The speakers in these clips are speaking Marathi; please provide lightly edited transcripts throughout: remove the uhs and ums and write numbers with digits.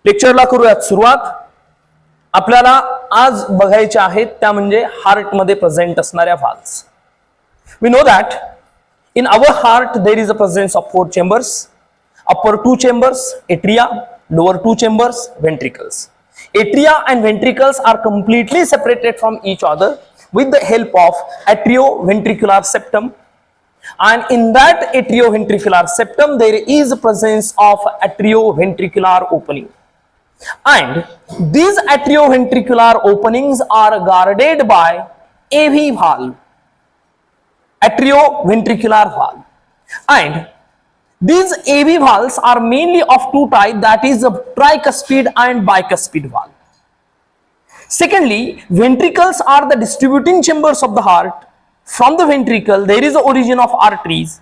लेक्चरला करूयात सुरुवात. आपल्याला आज बघायचे आहेत त्या म्हणजे हार्ट मध्ये प्रेझेंट असणाऱ्या valves. We know that in our heart there is a presence of 4 chambers, upper 2 chambers atria, lower 2 chambers ventricles. Atria and ventricles are completely separated from each other with the help of atrioventricular septum, and in that atrioventricular septum there is a presence of atrioventricular opening, and these atrioventricular openings are guarded by AV valve, atrioventricular valve, and these AV valves are mainly of two types, that is a tricuspid and bicuspid valve. Secondly, ventricles are the distributing chambers of the heart. From the ventricle there is the origin of arteries,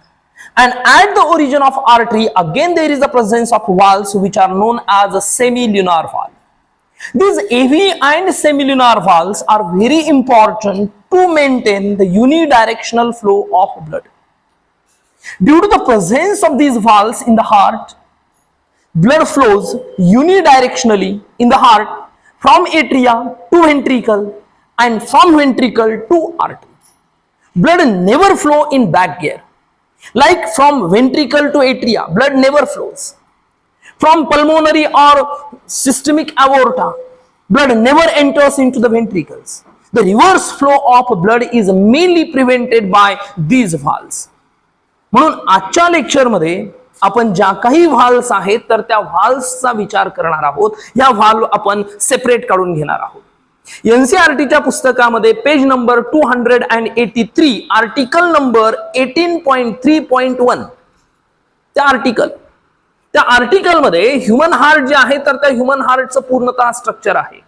and at the origin of artery again there is the presence of valves which are known as a semilunar valve. These AV and semilunar valves are very important to maintain the unidirectional flow of blood. Due to the presence of these valves in the heart, blood flows unidirectionally in the heart from atria to ventricle and from ventricle to artery. Blood never flow in back gear. Like from ventricle to atria, blood never flows. From pulmonary or systemic aorta, blood never enters into the ventricles. The reverse flow of blood is mainly prevented by these valves. म्हणून आजच्या लेक्चर मध्ये आपण ज्या काही व्हाल्व्स आहेत तर त्या व्हाल्व्सचा विचार करणार आहोत. या व्हाल्व आपण सेपरेट काढून घेणार आहोत. एनसीईआरटीच्या पुस्तकामध्ये पेज नंबर 283 आर्टिकल नंबर 18.3.1 त्या आर्टिकल मध्ये ह्यूमन हार्ट जे आहे तर त्या ह्यूमन हार्टचं पूर्णतः स्ट्रक्चर आहे.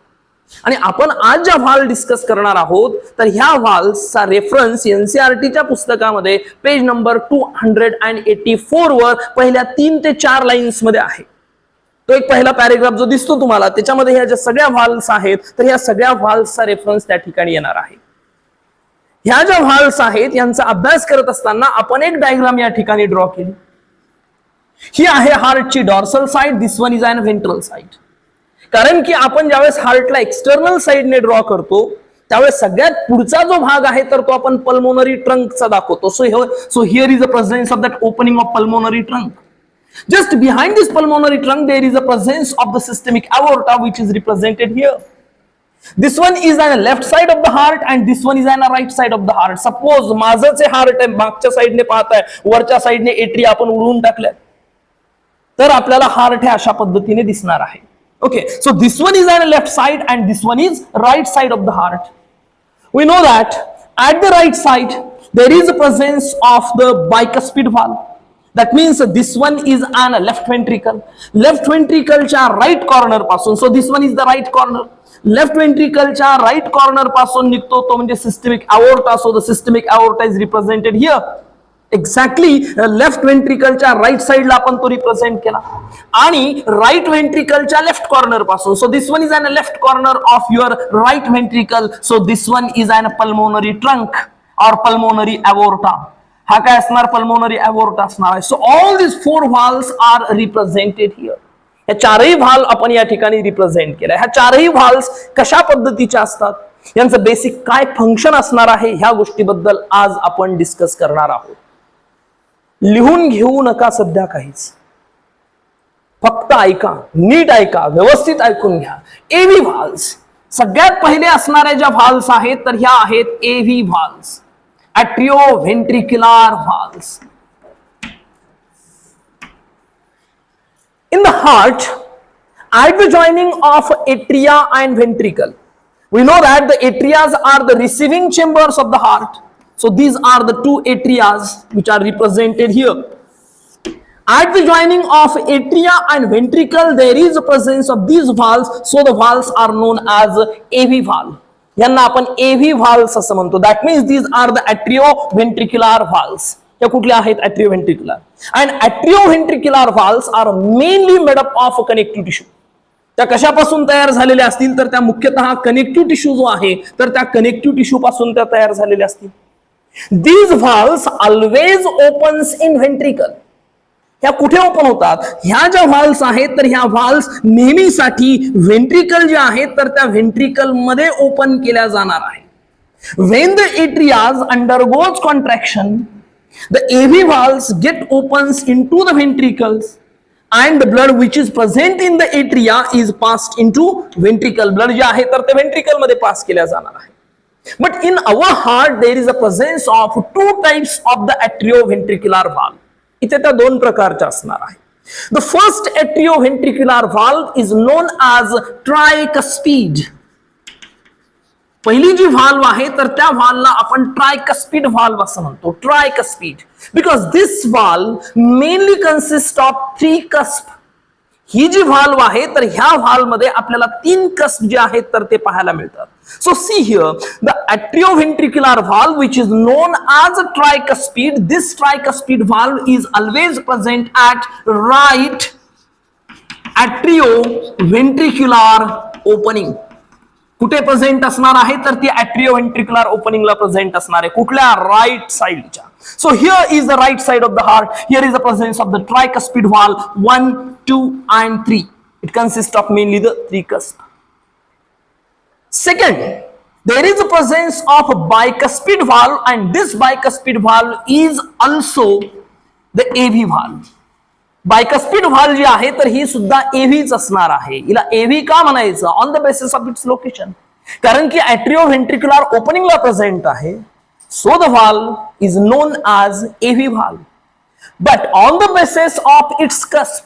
आणि आपण आज ज्या व्हाल्व डिस्कस करणार आहोत तर ह्या व्हाल्व्सचा रेफरन्स एनसीईआरटीच्या पुस्तकामध्ये पेज नंबर 284 वर पहिल्या 3 ते 4 लाईन्स मध्ये आहे. तो एक पहिला पॅरेग्राफ जो दिसतो तुम्हाला त्याच्यामध्ये ह्या ज्या सगळ्या व्हाल्व्स आहेत तर ह्या सगळ्या व्हाल्व्सचा रेफरन्स त्या ठिकाणी येणार आहे. ह्या ज्या व्हाल्व्स आहेत यांचा अभ्यास करत असताना आपण एक डायग्राम या ठिकाणी ड्रॉ केली. ही आहे हार्टची dorsal side, this one is an ventral side. कारण की आपण ज्यावेळेस हार्टला एक्सटर्नल साइडने ड्रॉ करतो त्यावेळेस सगळ्यात पुढचा जो भाग आहे तर तो आपण पल्मोनरी ट्रंकचा दाखवतो. So here is a presence of that opening of pulmonary trunk. Just behind this pulmonary trunk there is a presence of the systemic aorta which is represented here. This one is on the left side of the heart and this one is on the right side of the heart. Suppose माझंच हार्ट आहे, मागच्या साइडने पाहताय, वरच्या साइडने एट्रिया आपण उडवून टाकल्या तर आपल्याला हार्ट हे अशा पद्धतीने दिसणार आहे. Okay, so this one is on the left side and this one is right side of the heart. We know that at the right side there is a presence of the bicuspid valve. That means this one is on a left ventricle. Left ventricle च्या right corner पासून, so this one is the right corner. Left ventricle च्या right corner पासून निघतो तो म्हणजे systemic aorta. So the systemic aorta is represented here. Exactly left ventricle च्या right side ला आपण तो रिप्रेझेंट केला आणि right ventricle च्या left corner पासून. So this one is on a left corner of your right ventricle. So this one is on a pulmonary trunk or pulmonary aorta. हा काय असणार? पल्मोनरी अवोर्टा असणार आहे. So all this 4 valves are represented here. या चारही व्हाल्व आपण या ठिकाणी रिप्रेझेंट केल्या. ह्या चारही व्हाल्व्स कशा पद्धतीच्या असतात, यांचं बेसिक काय फंक्शन असणार आहे ह्या गोष्टीबद्दल आज आपण डिस्कस करणार आहोत. लिहून घेऊ नका सध्या काहीच, फक्त ऐका, नीट ऐका, व्यवस्थित ऐकून घ्या. एव्ही व्हाल्व्स सगळ्यात पहिले असणाऱ्या ज्या व्हाल्व्स आहेत तर ह्या आहेत एव्ही व्हाल्व्स, atrioventricular valves. In the heart, at the joining of atria and ventricle, we know that the atrias are the receiving chambers of the heart. So these are the 2 atrias which are represented here. At the joining of atria and ventricle, there is a presence of these valves. So the valves are known as AV valve. यांना आपण एव्ही व्हाल्व्स असं म्हणतो. That means these are the atrioventricular valves. या कुठल्या आहेत? atrioventricular. And atrioventricular valves are mainly made up of connective tissue. त्या कशापासून तयार झालेल्या असतील तर त्या मुख्यतः कनेक्टिव्ह टिश्यू जो आहे तर त्या कनेक्टिव्ह टिश्यू पासून त्या तयार झालेल्या असतील. These valves always opens in ventricle. ह्या कुठे ओपन होतात? ह्या ज्या व्हाल्व्स आहेत तर ह्या व्हाल्व्स नेहमीसाठी व्हेंट्रिकल जे आहेत तर त्या व्हेंट्रिकल मध्ये ओपन केल्या जाणार आहे. When the atrias undergoes contraction, the AV valves get opens into the ventricles and the blood which is present in the atria is passed into ventricle. Blood जे आहे तर ते ventricle मध्ये पास केल्या जाणार आहे. But in our heart there is a presence of two types of the atrioventricular valve. इथे त्या दोन प्रकारच्या असणार आहे. The first atrioventricular valve is known as tricuspid. पहिली जी व्हाल्व आहे तर त्या व्हाल्वला आपण ट्रायकस्पिड व्हाल्व असं म्हणतो. Tricuspid because this valve mainly consist of 3 cusp. ही जी व्हाल्व आहे तर ह्या व्हाल्व मध्ये आपल्याला 3 कस्प जे आहेत तर ते पाहायला मिळतात. So see here the atrioventricular valve which is known as a tricuspid. This tricuspid valve is always present at right atrioventricular opening. कुठे प्रेझेंट असणार आहे तर ती atrioventricular ओपनिंगला प्रेझेंट असणार आहे. कुठल्या? राईट साइडच्या. So here is the right side of the heart. Here is the presence of the tricuspid valve 1, 2 and 3. It consists of mainly the 3 cusp. Second, there is a presence of a bicuspid valve and this bicuspid valve is also the AV valve. Bicuspid व्हाल्व जी आहे तर ही सुद्धा एव्हीच असणार आहे. हिला एव्ही का म्हणायचं? On the basis of its location. कारण की atrioventricular ओपनिंगला प्रेझेंट आहे. So the valve is known as AV valve. But on the basis of its cusp,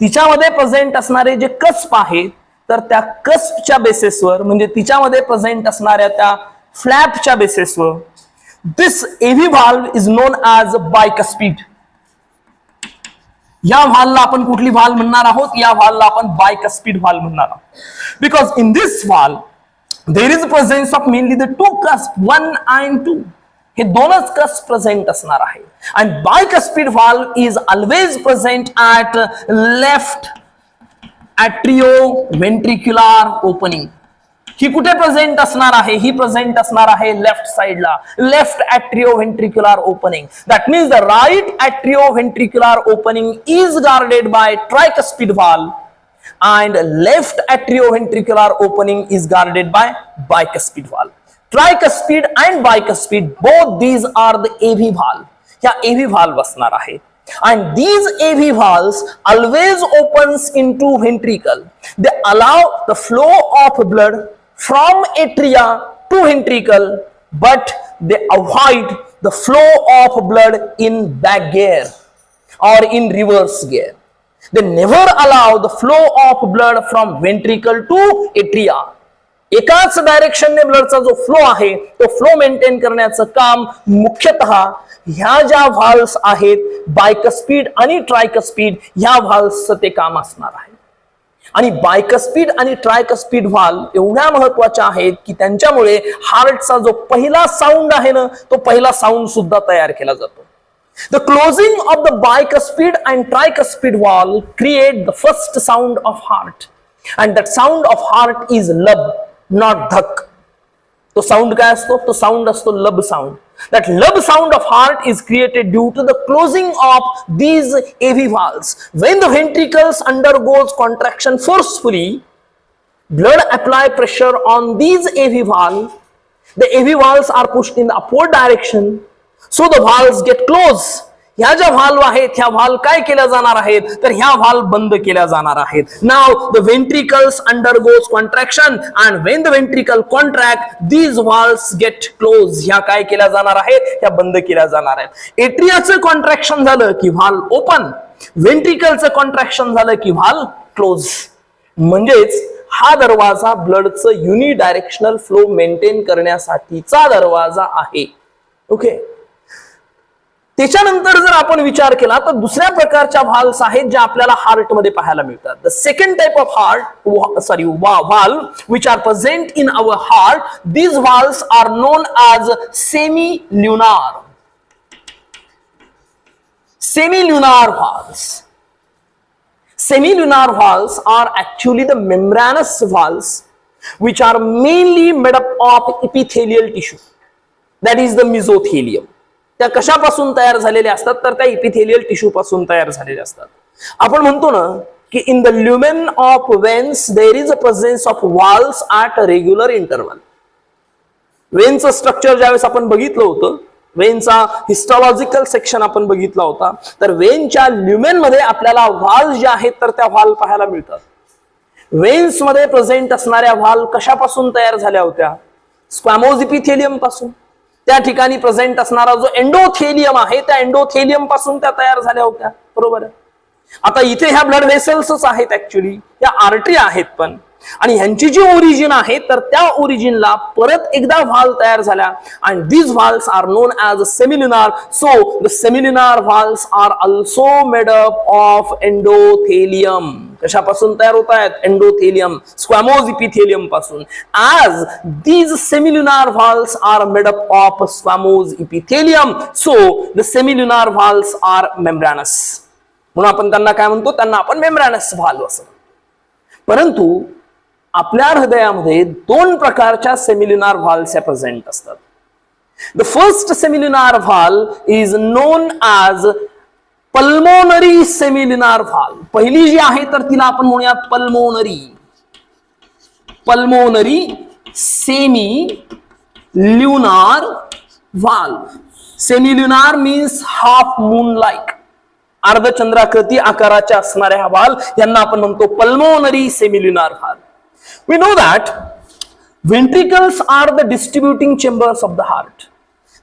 तिच्यामध्ये प्रेझेंट असणारे जे कस्प आहेत तर त्या कस्पच्या बेसिसवर म्हणजे तिच्यामध्ये प्रेझेंट असणाऱ्या त्या फ्लॅपच्या बेसिसवर दिस एव्ही व्हाल्व इज नोन ॲज बायकस्पिड. या व्हाल्वला आपण कुठली व्हाल्व म्हणणार आहोत? या व्हाल्वला आपण बायकस्पिड व्हाल्व म्हणणार आहोत. Because in this valve there is presence of mainly the 2 cusp 1 and 2. हे दोनच कस्प प्रेझेंट असणार आहे. And bicuspid valve is always present at left atrioventricular opening. ही कुठे प्रेझेंट असणार आहे? ही प्रेझेंट असणार आहे लेफ्ट साइडला, left atrioventricular opening. That means the right atrioventricular opening is guarded by tricuspid valve and left atrioventricular opening is guarded by bicuspid valve. Tricuspid and bicuspid, both these are the AV valve. ह्या AV valve असणार आहे. And these AV valves always opens into ventricle. They allow the flow of blood from atria to ventricle, but they avoid the flow of blood in back gear or in reverse gear. They never allow the flow of blood from ventricle to atria. एकाच डायरेक्शनने ब्लडचा जो फ्लो आहे तो फ्लो मेंटेन करण्याचं काम मुख्यतः ह्या ज्या व्हाल्व्स आहेत बायकस्पिड आणि ट्रायकस्पिड ह्या व्हाल्व्सचं ते काम असणार आहे. आणि बायकस्पिड आणि ट्रायकस्पिड व्हाल्व एवढ्या महत्वाच्या आहेत की त्यांच्यामुळे हार्टचा जो पहिला साऊंड आहे ना तो पहिला साऊंड सुद्धा तयार केला जातो. The closing of the bicuspid and tricuspid valve create the first sound of heart, and that sound of heart is lub, not dhak. तो साऊंड काय असतो? तो साऊंड असतो लब sound. That lub sound of heart is created due to the closing of these AV valves. When the ventricles undergoes contraction forcefully, blood apply pressure on these AV valves. The AV valves are pushed in the upward direction, so the valves get closed. ह्या ज्या व्हाल्व आहेत ह्या व्हाल्व काय केल्या जाणार आहेत तर ह्या व्हाल्व बंद केल्या जाणार आहेत. Now the ventricles undergoes contraction and when the ventricle contract these valves get closed. ह्या काय केल्या जाणार आहेत? ह्या बंद केल्या जाणार आहेत. एट्रियाचं कॉन्ट्रॅक्शन झालं की व्हाल्व ओपन, व्हेंट्रिकलचं कॉन्ट्रॅक्शन झालं की व्हाल्व क्लोज. म्हणजेच हा दरवाजा ब्लडचं युनिडायरेक्शनल फ्लो मेंटेन करण्यासाठीचा दरवाजा आहे. ओके. त्याच्यानंतर जर आपण विचार केला तर दुसऱ्या प्रकारच्या व्हाल्व्स आहेत ज्या आपल्याला हार्ट मध्ये पाहायला मिळतात. The second type of valve which are present in our heart, these valves are known as semilunar. Semilunar valves. Semilunar valves are actually the membranous valves which are mainly made up of epithelial tissue, that is the mesothelium. त्या कशापासून तयार झालेल्या असतात तर त्या इपिथेलियल टिश्यू पासून तयार झालेल्या असतात. आपण म्हणतो ना की in the lumen of veins there is a presence of valves at regular interval. वेनचं स्ट्रक्चर ज्यावेळेस आपण बघितलं होतं, वेनचा हिस्टॉलॉजिकल सेक्शन आपण बघितला होता, तर वेनच्या ल्युमेन मध्ये आपल्याला व्हाल्व जे आहेत तर त्या व्हाल्व पाहायला मिळतात. वेन्स मध्ये प्रेझेंट असणाऱ्या व्हाल्व कशापासून तयार झाल्या होत्या? स्क्वॅमोज इपिथेलियम पासून. त्या ठिकाणी प्रेझेंट असणारा जो एंडोथेलियम आहे त्या एंडोथेलियम पासून त्या तयार झाल्या होत्या, बरोबर आहे. आता इथे ह्या ब्लड वेसल्सच आहेत, ऍक्च्युली या आर्टरी आहेत पण, आणि ह्यांची जी ओरिजिन आहे तर त्या ओरिजिनला परत एकदा व्हाल्व तयार झाल्या and these valves are known as semilunar. So the semilunar valves are also made up of endothelium. कशापासून तयार होत आहेत? एंडोथेलियम, स्क्वॅमोज इपिथेलियम पासून. As these semilunar valves are made up of squamous epithelium, so the semilunar valves are membranous. म्हणून आपण त्यांना काय म्हणतो? त्यांना आपण मेम्ब्रानस व्हाल्व असं. परंतु आपल्या हृदयामध्ये दोन प्रकारच्या सेमिल्युनार व्हाल्व्स प्रेझेंट असतात. The first semilunar valve is known as pulmonary semilunar valve. पहिली जी आहे तर तिला आपण म्हणूयात pulmonary. Pulmonary semilunar valve. Semilunar means half moon like, अर्धचंद्राकृती आकाराच्या असणाऱ्या हा व्हाल्व यांना आपण म्हणतो pulmonary semilunar valve. We know that ventricles are the distributing chambers of the heart.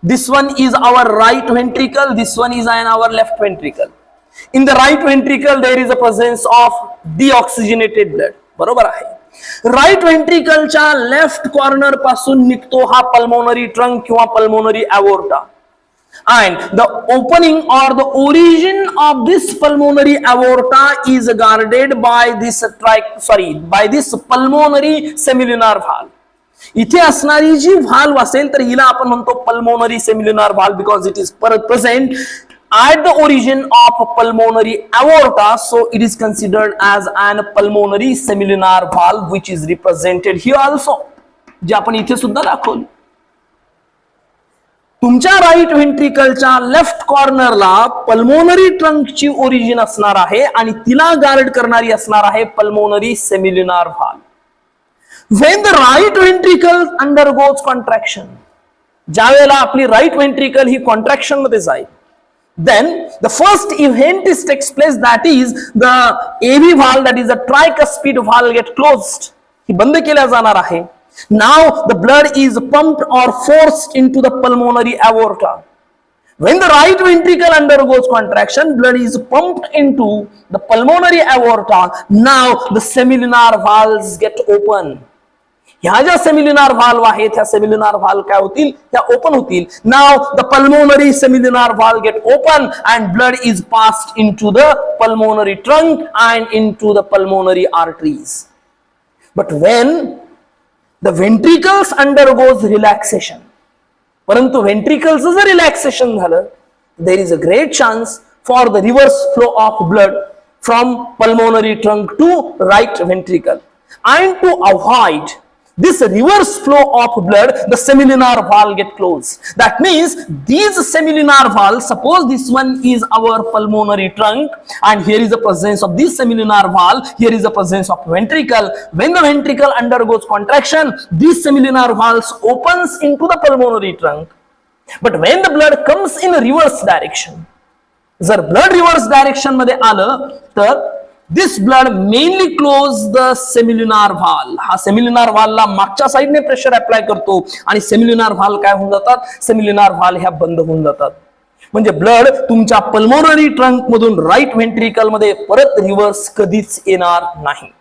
This one is our right ventricle, this one is our left ventricle. In the right ventricle there is a presence of deoxygenated blood, बरोबर आहे. राईट व्हेंट्रिकलच्या लेफ्ट कॉर्नर पासून निघतो हा पल्मोनरी ट्रंक किंवा pulmonary अवोर्टा. And the opening or the origin of this pulmonary aorta is guarded by this pulmonary semilunar valve. इथे असणारी जी व्हाल्व असेल तर हिला आपण म्हणतो pulmonary semilunar valve because it is present at the origin of pulmonary aorta, so it is considered as an pulmonary semilunar valve which is represented here also, जे आपण इथे सुद्धा दाखवली. तुमच्या राईट व्हेंट्रिकलच्या लेफ्ट कॉर्नरला पल्मोनरी ट्रंकची ओरिजिन असणार आहे आणि तिला गार्ड करणारी असणार आहे pulmonary semilunar valve. When the right ventricle undergoes contraction, ज्या वेळेला आपली राईट व्हेंट्रिकल ही कॉन्ट्रॅक्शन मध्ये जाईल, then the first event is takes place, that is the AV valve, that is the tricuspid valve get closed. ही बंद केल्या जाणार आहे. Now the blood is pumped or forced into the pulmonary aorta. When the right ventricle undergoes contraction, blood is pumped into the pulmonary aorta. Now the semilunar valves get open. ह्या ज्या सेमिल्युनार व्हाल्व आहेत ह्या सेमिल्युनार व्हाल्व काय होतील? त्या ओपन होतील. Now the pulmonary semilunar valve get open and blood is passed into the pulmonary trunk and into the pulmonary arteries. But when the ventricles undergoes relaxation, परंतु ventricles जर relaxation झालं, there is a great chance for the reverse flow of blood from pulmonary trunk to right ventricle. And to avoid this reverse flow of blood, the semilunar valve get closed. That means these semilunar valves, suppose this one is our pulmonary trunk and here is the presence of this semilunar valve, here is the presence of ventricle. When the ventricle undergoes contraction, this semilunar valve opens into the pulmonary trunk. But when the blood comes in a reverse direction, जर blood reverse direction मध्ये आलं तर this blood mainly close the semilunar valve. हा सेमिल्युनार व्हाल्वला मागच्या साइडने प्रेशर अप्लाय करतो आणि सेमिल्युनार व्हाल्व काय होऊन जातात? सेमिल्युनार व्हाल्व ह्या बंद होऊन जातात. म्हणजे ब्लड तुमच्या पल्मोनरी ट्रंक मधून राईट व्हेंट्रिकल मध्ये परत रिव्हर्स कधीच येणार नाही.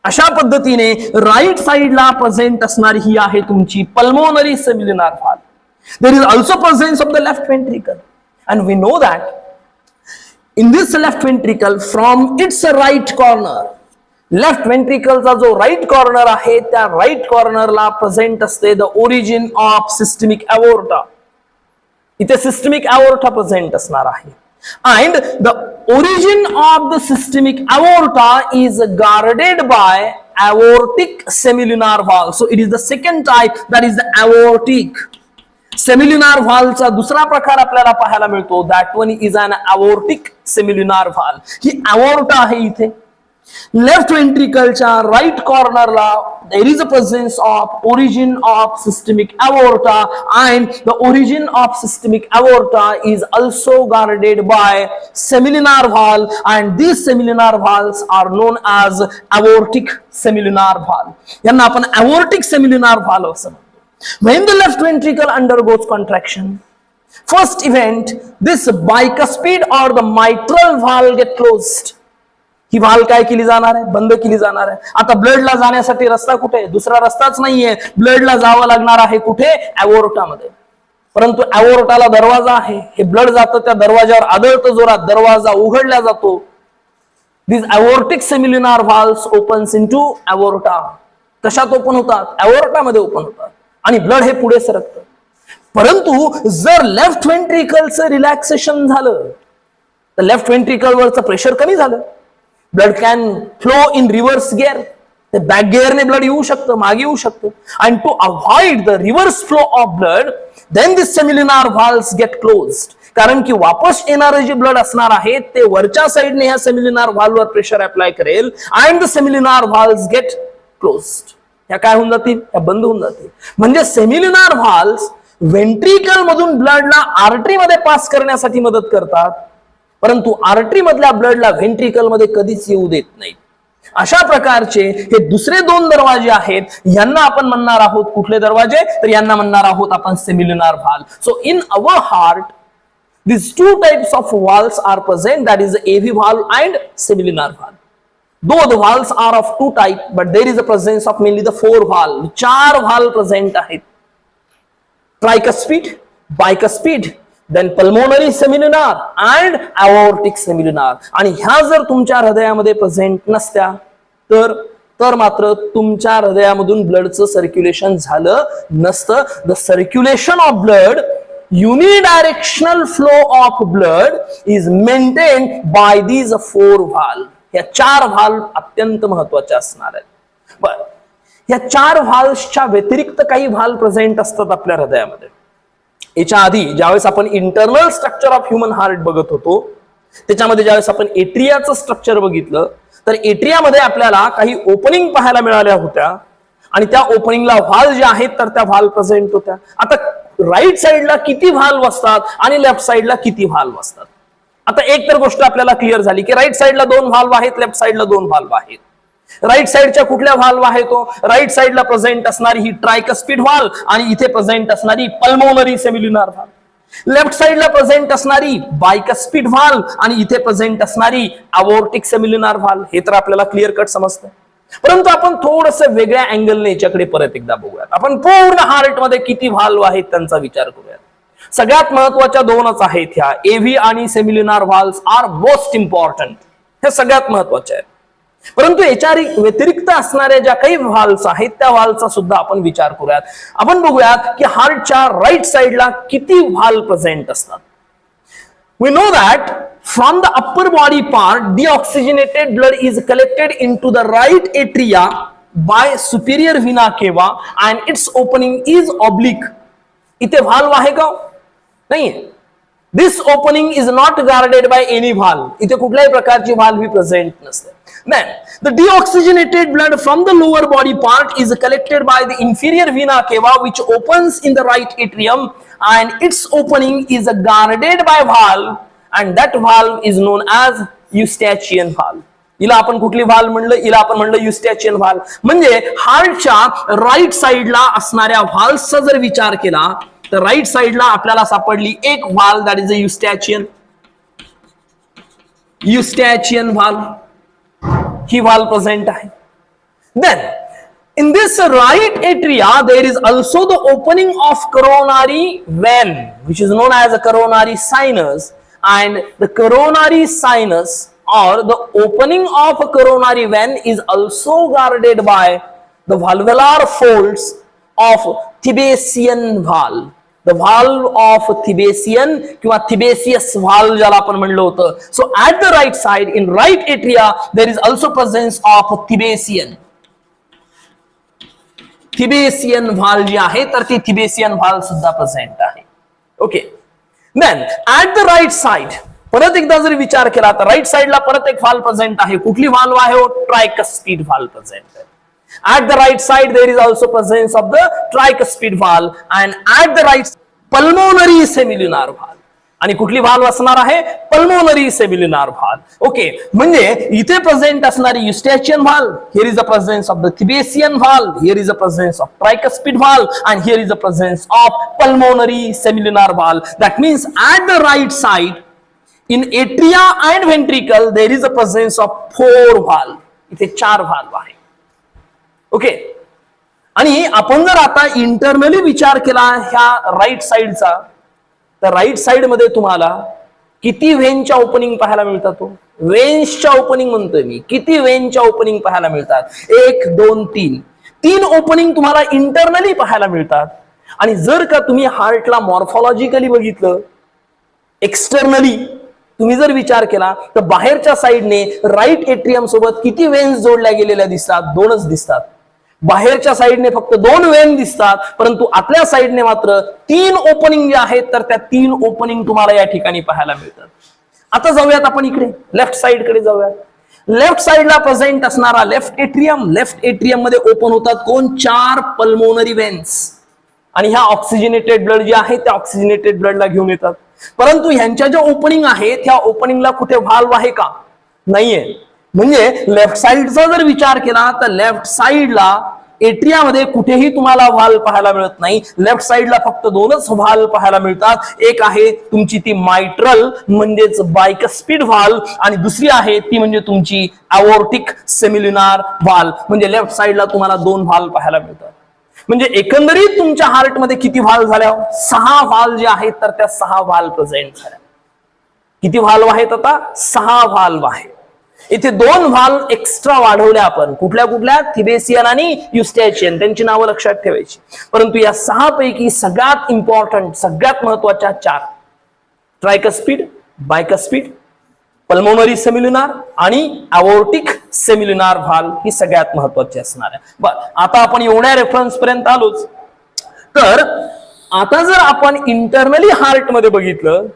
अशा पद्धतीने राईट साइडला प्रेझेंट असणारी ही आहे तुमची pulmonary semilunar valve. There is also presence of the left ventricle and we know that in this left ventricle from its right corner, left ventricle चा जो right corner आहे त्या right corner ला present असते the origin of systemic aorta. इथे systemic aorta present असणार आहे and the origin of the systemic aorta is guarded by aortic semilunar valve. So it is the second type, that is the aortic सेमिल्युनार व्हाल्वचा दुसरा प्रकार आपल्याला पाहायला मिळतो, that one is an aortic semilunar valve. ही अवोर्टा आहे इथे लेफ्ट वेंट्रिकलच्या राईट कॉर्नरला there is a presence of origin of systemic aorta, and the origin of systemic aorta is also guarded by semillunar valve, and these semillunar valves are known as aortic semillunar valve. यांना आपण aortic semillunar valve असं म्हणतो. When the left ventricle undergoes contraction, first event, this bicuspid or the mitral valve get closed. ही वाल काय केली जाणार आहे, बंद केली जाणार आहे. आता ब्लडला जाण्यासाठी रस्ता कुठे आहे, दुसरा रस्ताच नाहीये. ब्लडला जावं लागणार आहे कुठे, अवोर्टामध्ये. परंतु अवोर्टाला दरवाजा आहे, हे ब्लड जातं त्या दरवाजावर आदळतं जोरात, दरवाजा उघडला जातो. दिस अवोर्टिक सेमिल्युनार व्हाल्व्स ओपन्स इनटू अवोर्टा. कशात ओपन होतात, अवोर्टामध्ये ओपन होतात आणि ब्लड हे पुढे सरकतं. परंतु जर लेफ्ट व्हेंट्रिकलचं रिलॅक्सेशन झालं तर लेफ्ट व्हेंट्रिकलवरचं प्रेशर कमी झालं, blood can flow in reverse gear. ते बॅक गिअरने ब्लड येऊ शकतं, मागे येऊ शकतं. And to avoid the reverse flow of blood, then this semilunar valves get closed. कारण की वापस येणारे जे ब्लड असणार आहे ते वरच्या साईडने ह्या सेमिल्युनार व्हाल्ववर प्रेशर अप्लाय करेल, and the semilunar valves get closed. ह्या काय होऊन जातील, ह्या बंद होऊन जातील. म्हणजे सेमिल्युनार व्हाल्व्स व्हेंट्रिकल मधून ब्लडला आर्टरी मध्ये पास करण्यासाठी मदत करतात, परंतु आर्टरी मधल्या ब्लडला व्हेंट्रिकल मध्ये कधीच येऊ देत नाही. अशा प्रकारचे हे दुसरे दोन दरवाजे आहेत. यांना आपण म्हणणार आहोत कुठले दरवाजे, तर यांना म्हणणार आहोत आपण semilunar valve. So in our heart these two types of valves are present, that is the AV valve and semillunar valve. Though the valves are of two types, but there is a presence of mainly the four valve. चार valve present आहेत. Tricuspid, bicuspid, then pulmonary semillunar and aortic semillunar. आणि ह्या जर तुमच्या हृदयामध्ये प्रेझेंट नसत्या तर मात्र तुमच्या हृदयामधून ब्लडचं सर्क्युलेशन झालं नसतं. The circulation of blood, unidirectional flow of blood is maintained by these four valve. या चार valve अत्यंत महत्वाच्या असणार आहेत. बरं, या चार valvesच्या व्यतिरिक्त काही valve प्रेझेंट असतात आपल्या हृदयामध्ये. याच्या आधी ज्यावेळेस आपण internal structure of human heart बघत होतो, त्याच्यामध्ये ज्यावेळेस आपण एट्रियाचं स्ट्रक्चर बघितलं, तर एट्रियामध्ये आपल्याला काही ओपनिंग पाहायला मिळाल्या होत्या आणि त्या ओपनिंगला व्हाल्व जे आहेत तर त्या व्हाल्व प्रेझेंट होत्या. आता राईट साइडला किती व्हाल्व असतात आणि लेफ्ट साइडला किती व्हाल्व असतात. आता एक तर गोष्ट आपल्याला क्लिअर झाली की राईट साइडला दोन व्हाल्व आहेत, लेफ्ट साइडला दोन व्हाल्व आहेत. राईट साइडच्या कुठल्या व्हाल्व आहे तो, राईट साइडला प्रेझेंट असणारी ही ट्रायकस्पिड व्हाल्व आणि इथे प्रेझेंट असणारी पल्मोनरी सेमिल्युनार व्हाल्व. लेफ्ट साइडला प्रेझेंट असणारी बायकस्पिड व्हाल्व आणि इथे प्रेझेंट असणारी अवोर्टिक सेमिल्युनार व्हाल्व. हे तर आपल्याला क्लिअर कट समजतं. परंतु आपण थोडस वेगळ्या अँगलने याच्याकडे परत एकदा बघूयात. आपण पूर्ण हार्ट मध्ये किती व्हाल्व आहेत त्यांचा विचार करूयात. सगळ्यात महत्वाच्या दोनच आहेत ह्या, एव्ही आणि सेमिल्युनार व्हाल्व्स आर मोस्ट इम्पॉर्टंट. हे सगळ्यात महत्वाचे आहेत. परंतु याच्या व्यतिरिक्त असणाऱ्या ज्या काही व्हाल्व्स आहेत त्या व्हाल्वचा सुद्धा आपण विचार करूयात. आपण बघूयात की हार्टच्या राईट साइडला किती व्हाल्व प्रेझेंट असतात. We know that from the upper body part, deoxygenated blood is collected into the right atria by superior vena cava and its opening is oblique. इथे valve आहे का? नाही. This opening is not guarded by any valve. इथे कुठल्याही प्रकारची valve ही present नसते. Then the deoxygenated blood from the lower body part is collected by the inferior vena cava which opens in the right atrium and its opening is guarded by valve and that valve is known as eustachian valve. इला आपण कुठली valve म्हणलं, इला आपण म्हणलं eustachian valve. म्हणजे हार्टच्या राईट साइडला असणाऱ्या व्हाल्व्सचा जर विचार केला तर राईट साइडला आपल्याला सापडली एक valve, that is a eustachian valve. He valve present आहे. Then in this right atria there is also the opening of coronary vein which is known as a coronary sinus, and the coronary sinus or the opening of a coronary vein is also guarded by the valvular folds of Thibesian valve. The valve of Thibesian किंवा Thibesius valve ज्याला आपण म्हणलं होतं. So at the right side in right atria there is also presence of Thibesian valve जी आहे तर ती Thibesian valve सुद्धा प्रेझेंट आहे. Okay, then at the right side परत एकदा जर विचार केला तर राईट साइडला परत एक व्हाल्व प्रेझेंट आहे. कुठली व्हाल्व आहे? ट्रायकस्पिड व्हाल्व प्रेझेंट आहे. At the right side there is also presence of the tricuspid valve and at the right pulmonary semilunar valve. आणि कुठली व्हाल्व असणार आहे? Pulmonary semilunar व्हाल्व. ओके, म्हणजे इथे प्रेझेंट असणारी Eustachian valve, here is the presence of the Thebesian valve, here is the presence of tricuspid valve and here is the presence of pulmonary semilunar valve. That means at the right side in atria and ventricle there is the presence of 4 valve. इथे 4 व्हाल्व आहे. ओके, आणि आपण जर आता इंटरनली विचार केला ह्या राईट साइडचा, तर राईट साइड मध्ये तुम्हाला किती व्हेनच्या ओपनिंग पाहायला मिळतात? व्हेन्सच्या ओपनिंग म्हणतोय मी. किती व्हेनच्या ओपनिंग पाहायला मिळतात? 1 2 3 3 ओपनिंग तुम्हाला इंटरनली पाहायला मिळतात. आणि जर का तुम्ही हार्टला मॉर्फॉलॉजिकली बघितलं, एक्सटर्नली तुम्ही जर विचार केला तर बाहेरच्या साइडने राईट एट्रियम सोबत किती वेन्स जोडल्या गेलेल्या दिसतात? 2च दिसतात. बाहेरच्या साइडने फक्त 2 वेन दिसतात, परंतु आतल्या साइडने मात्र 3 ओपनिंग जे आहेत तर त्या 3 ओपनिंग तुम्हाला या ठिकाणी पाहायला मिळतात. आता जाऊयात आपण इकडे लेफ्ट साइड कडे जाऊयात. लेफ्ट साइडला प्रेझेंट असणारा लेफ्ट एट्रियम, लेफ्ट एट्रियम मध्ये ओपन होतात कोण? 4 पल्मोनरी वेन्स. आणि ह्या ऑक्सिजनेटेड ब्लड जे आहे त्या ऑक्सिजनेटेड ब्लडला घेऊन येतात. परंतु ह्यांच्या ज्या ओपनिंग आहेत त्या ओपनिंगला कुठे व्हाल्व आहे का? नाहीये. म्हणजे लेफ्ट साइडचा जर विचार केला तर लेफ्ट साइडला एट्रियामध्ये कुठेही तुम्हाला व्हाल्व पाहायला मिळत नाही. लेफ्ट साइडला फक्त 2च व्हाल्व पाहायला मिळतात. एक आहे तुमची ती मायट्रल म्हणजेच बायकस्पिड व्हाल्व आणि दुसरी आहे ती म्हणजे तुमची अवॉर्टिक सेमिल्युनार व्हाल्व. म्हणजे लेफ्ट साइडला तुम्हाला 2 व्हाल्व पाहायला मिळतात. म्हणजे एकंदरीत तुमच्या हार्टमध्ये किती व्हाल्व झाल्या? 6 व्हाल्व जे आहेत तर त्या 6 व्हाल्व प्रेझेंट झाल्या. किती व्हाल्व आहेत आता? 6 व्हाल्व आहेत. इथे 2 व्हाल्व एक्स्ट्रा वाढवल्या आपण. कुठल्या कुठल्या? थिबेसियन आणि युस्टॅचियन, त्यांची नावं लक्षात ठेवायची. परंतु या 6 पैकी सगळ्यात इम्पॉर्टंट, सगळ्यात महत्वाच्या 4 ट्रायकस्पिड, बायकस्पिड, पल्मोनरी सेमिल्युनार आणि अवॉर्टिक सेमिल्युनार व्हाल्व ही सगळ्यात महत्वाची असणार आहे. बरं, आता आपण एवढ्या रेफरन्स पर्यंत आलोच. तर आता जर आपण इंटरनली हार्ट मध्ये बघितलं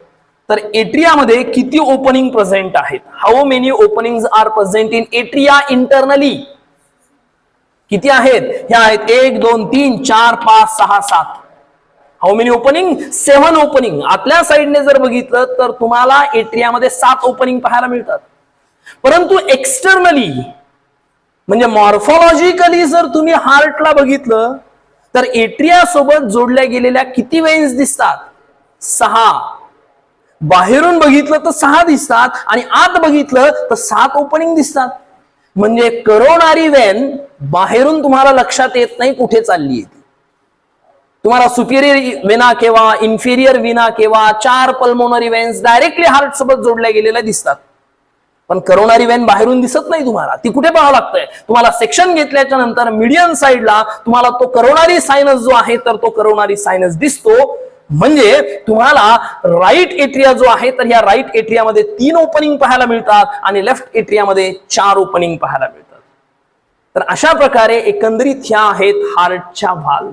तर एट्रियामध्ये किती ओपनिंग प्रेझेंट आहेत? How many openings are present in atria internally? किती आहेत? ह्या आहेत 1 2 3 4 5 6 7. How many opening? 7 ओपनिंग. आतल्या साइडने जर बघितलं तर तुम्हाला एट्रियामध्ये 7 ओपनिंग पाहायला मिळतात. परंतु एक्सटर्नली म्हणजे मॉर्फॉलॉजिकली जर तुम्ही हार्टला बघितलं तर एट्रिया सोबत जोडल्या गेलेल्या किती वेन्स दिसतात? 6. बाहेरून बघितलं तर 6 दिसतात आणि आत बघितलं तर 7 ओपनिंग दिसतात. म्हणजे करोनारी वेन बाहेरून तुम्हाला लक्षात येत नाही कुठे चालली आहे. तुम्हाला सुपिरियर वेना केव्हा, इन्फिरियर वेना केव्हा, 4 पल्मोनरी वेन्स डायरेक्टली हार्ट सोबत जोडल्या गेलेल्या दिसतात. पण करोनारी वेन बाहेरून दिसत नाही तुम्हाला. ती कुठे पाहावं लागतंय? तुम्हाला सेक्शन घेतल्याच्या नंतर मीडियन साइडला तुम्हाला तो करोनारी सायनस जो आहे तर तो करोनारी सायनस दिसतो. म्हणजे तुम्हाला राईट एट्रिया जो आहे तर या राईट एट्रियामध्ये 3 ओपनिंग पाहायला मिळतात आणि लेफ्ट एट्रियामध्ये 4 ओपनिंग पाहायला मिळतात. तर अशा प्रकारे एकंदरीत ह्या आहेत हार्टच्या व्हाल्व्स.